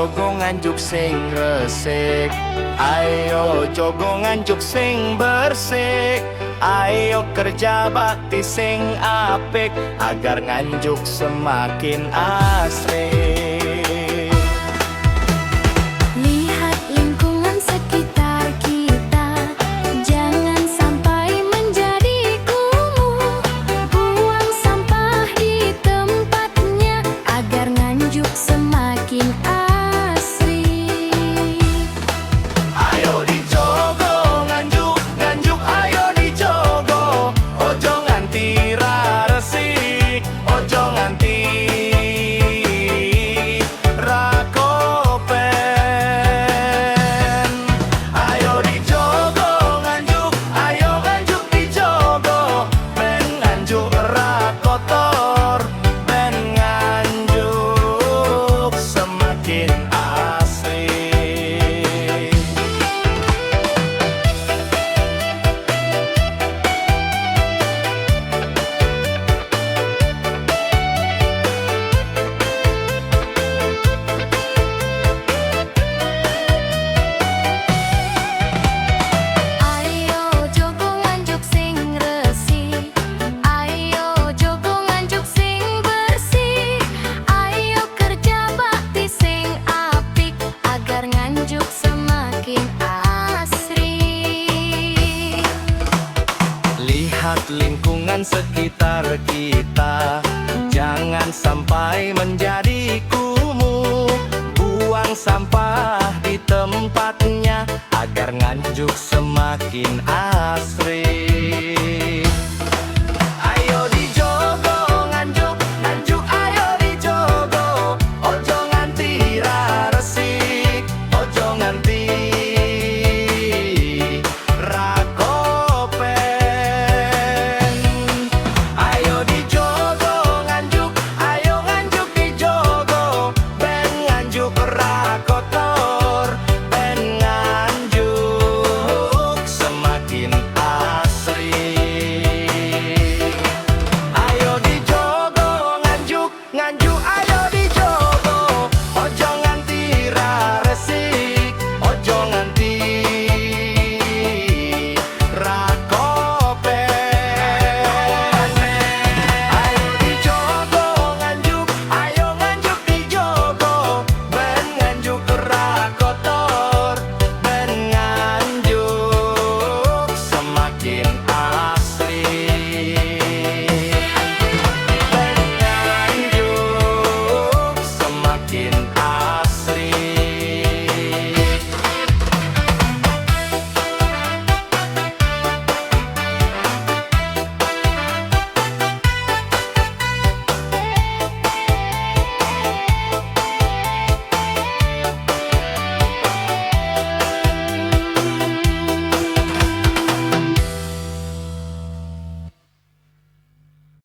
jogo nganjuk sing resik, ayo jogo nganjuk sing bersih, ayo kerja bakti sing apik agar nganjuk semakin asri. Lihat lingkungan sekitar kita, jangan sampai menjadi kumuh. Buang sampah di tempatnya agar nganjuk semakin asri. Ayo dijogo nganjuk, nganjuk ayo dijogo, ojo nganti ra resik, ojo nganti ra kopen. Ayo dijogo nganjuk, ayo nganjuk dijogo, ben nganjuk ra kotor, ben nganjuk semakin asri. Ayo jogo nganjuk sing resik, ayo jogo nganjuk sing bersih, ayo kerja bakti sing apik agar nganjuk semakin asri. Lihat lingkungan sekitar kita, jangan sampai menjadi kumuh. Buang sampah di tempatnya agar nganjuk semakin asri.